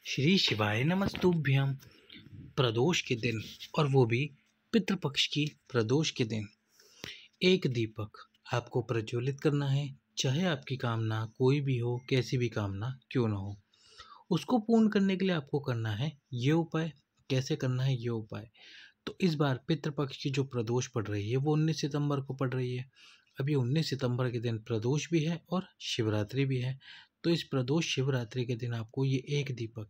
श्री शिवाय नमस्तुभ्यम। प्रदोष के दिन, और वो भी पितृपक्ष की प्रदोष के दिन, एक दीपक आपको प्रज्वलित करना है। चाहे आपकी कामना कोई भी हो, कैसी भी कामना क्यों ना हो, उसको पूर्ण करने के लिए आपको करना है ये उपाय। कैसे करना है ये उपाय? तो इस बार पितृपक्ष की जो प्रदोष पड़ रही है वो 19 सितंबर को पड़ रही है। अभी 19 सितंबर के दिन प्रदोष भी है और शिवरात्रि भी है। तो इस प्रदोष शिवरात्रि के दिन आपको ये एक दीपक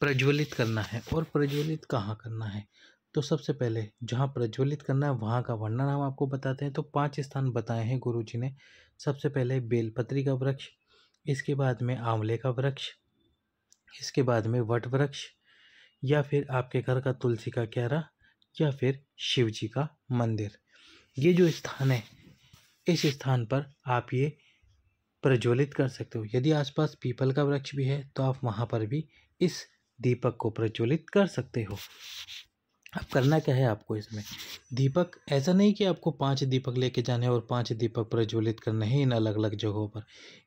प्रज्वलित करना है। और प्रज्वलित कहाँ करना है? तो सबसे पहले जहाँ प्रज्वलित करना है वहाँ का वर्णन हम आपको बताते हैं। तो 5 स्थान बताए हैं गुरु जी ने। सबसे पहले बेलपत्री का वृक्ष, इसके बाद में आंवले का वृक्ष, इसके बाद में वट वृक्ष, या फिर आपके घर का तुलसी का क्यारा, या फिर शिव जी का मंदिर। ये जो स्थान है, इस स्थान पर आप ये प्रज्वलित कर सकते हो। यदि आसपास पीपल का वृक्ष भी है तो आप वहाँ पर भी इस दीपक को प्रज्वलित कर सकते हो। अब करना क्या है आपको इसमें? दीपक ऐसा नहीं कि आपको 5 दीपक लेके जाने हैं और 5 दीपक प्रज्वलित करने हैं इन अलग अलग जगहों पर।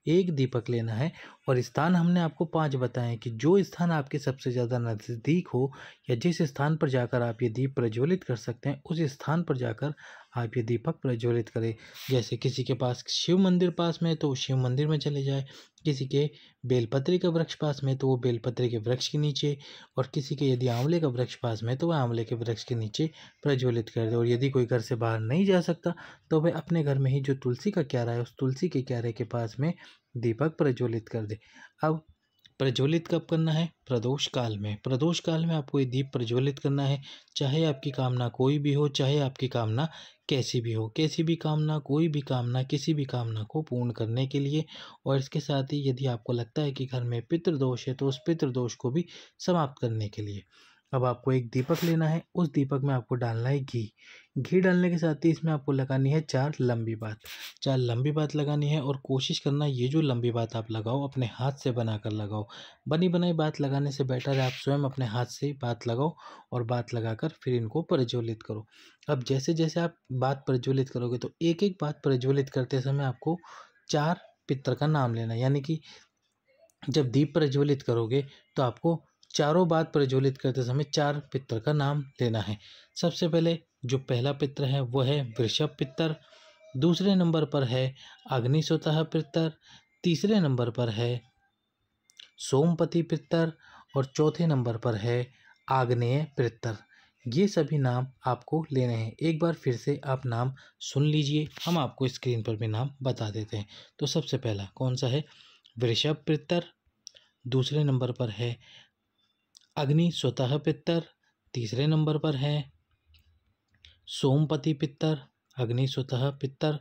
एक दीपक लेना है और स्थान हमने आपको 5 बताए कि जो स्थान आपके सबसे ज़्यादा नज़दीक हो, या जिस स्थान पर जाकर आप ये दीप प्रज्वलित कर सकते हैं, उस स्थान पर जाकर आप ये दीपक प्रज्वलित करें। जैसे किसी के पास शिव मंदिर पास में है तो शिव मंदिर में चले जाए, किसी के बेलपत्री का वृक्ष पास में तो वो बेलपत्री के वृक्ष के नीचे, और किसी के यदि आंवले का वृक्ष पास में तो वह आंवले के वृक्ष के नीचे प्रज्वलित कर दे। और यदि कोई घर से बाहर नहीं जा सकता तो वह अपने घर में ही जो तुलसी का क्यारा है, उस तुलसी के क्यारे के पास में दीपक प्रज्वलित कर दे। अब प्रज्वलित कब करना है? प्रदोष काल में। प्रदोष काल में आपको ये दीप प्रज्वलित करना है। चाहे आपकी कामना कोई भी हो, चाहे आपकी कामना कैसी भी हो, कैसी भी कामना, कोई भी कामना, किसी भी कामना को पूर्ण करने के लिए। और इसके साथ ही यदि आपको लगता है कि घर में पितृदोष है तो उस पितृदोष को भी समाप्त करने के लिए। अब आपको एक दीपक लेना है, उस दीपक में आपको डालना है घी। घी डालने के साथ ही इसमें आपको लगानी है 4 लंबी बात। 4 लंबी बात लगानी है, और कोशिश करना ये जो लंबी बात आप लगाओ अपने हाथ से बनाकर लगाओ। बनी बनाई बात लगाने से बेटर है आप स्वयं अपने हाथ से बात लगाओ, और बात लगाकर फिर इनको प्रज्वलित करो। अब जैसे जैसे आप बात प्रज्वलित करोगे तो एक एक बात प्रज्वलित करते समय आपको 4 पितर का नाम लेना है। यानी कि जब दीप प्रज्वलित करोगे तो आपको चारों बात प्रज्वलित करते समय 4 पितर का नाम लेना है। सबसे पहले जो पहला पितर है वो है वृषभ पितर, दूसरे नंबर पर है अग्निसोतः पितर, तीसरे नंबर पर है सोमपति पितर, और चौथे नंबर पर है आग्नेय पितर। ये सभी नाम आपको लेने हैं। एक बार फिर से आप नाम सुन लीजिए, हम आपको स्क्रीन पर भी नाम बता देते हैं। तो सबसे पहला कौन सा है? वृषभ पितर, दूसरे नंबर पर है अग्निसोतः पितर, तीसरे नंबर पर है सोमपति पितर, अग्निसोतः पितर,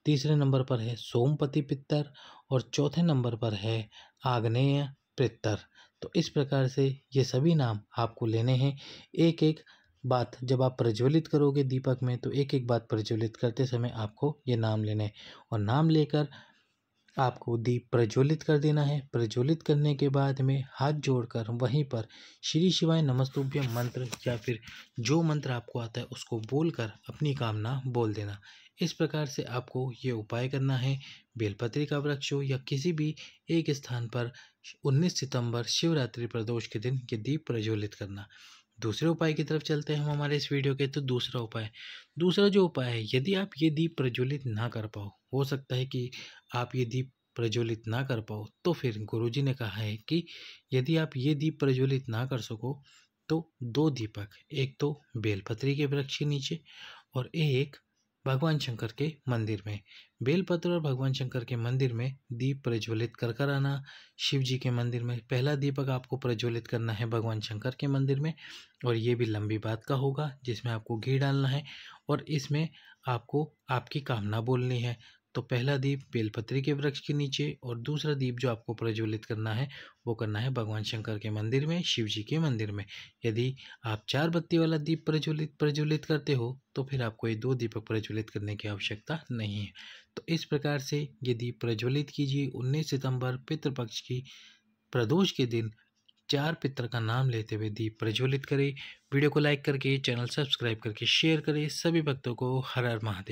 तीसरे नंबर पर है सोमपति पितर, और चौथे नंबर पर है आग्नेय पितर। तो इस प्रकार से ये सभी नाम आपको लेने हैं। एक एक बात जब आप प्रज्वलित करोगे दीपक में तो एक एक बात प्रज्वलित करते समय आपको ये नाम लेने हैं, और नाम लेकर आपको दीप प्रज्वलित कर देना है। प्रज्वलित करने के बाद में हाथ जोड़कर वहीं पर श्री शिवाय नमस्तुभ्यम मंत्र, या फिर जो मंत्र आपको आता है उसको बोलकर अपनी कामना बोल देना। इस प्रकार से आपको ये उपाय करना है। बेलपत्री का वृक्ष हो या किसी भी एक स्थान पर 19 सितंबर शिवरात्रि प्रदोष के दिन ये दीप प्रज्वलित करना। दूसरे उपाय की तरफ चलते हैं हम हमारे इस वीडियो के। तो दूसरा जो उपाय है, यदि आप ये दीप प्रज्वलित ना कर पाओ, हो सकता है कि आप ये दीप प्रज्वलित ना कर पाओ, तो फिर गुरुजी ने कहा है कि यदि आप ये दीप प्रज्वलित ना कर सको तो 2 दीपक, एक तो बेलपत्री के वृक्ष के नीचे और एक भगवान शंकर के मंदिर में। बेलपत्र और भगवान शंकर के मंदिर में दीप प्रज्वलित कर कर आना। शिव जी के मंदिर में पहला दीपक आपको प्रज्वलित करना है भगवान शंकर के मंदिर में, और ये भी लंबी बात का होगा जिसमें आपको घी डालना है और इसमें आपको आपकी कामना बोलनी है। तो पहला दीप बेलपत्री के वृक्ष के नीचे, और दूसरा दीप जो आपको प्रज्वलित करना है वो करना है भगवान शंकर के मंदिर में, शिव जी के मंदिर में। यदि आप 4 बत्ती वाला दीप प्रज्वलित करते हो तो फिर आपको ये 2 दीपक प्रज्वलित करने की आवश्यकता नहीं है। तो इस प्रकार से ये दीप प्रज्वलित कीजिए। 19 सितंबर पितृपक्ष की प्रदोष के दिन 4 पितर का नाम लेते हुए दीप प्रज्वलित करें। वीडियो को लाइक करके, चैनल सब्सक्राइब करके शेयर करें। सभी भक्तों को हर हर महादेव।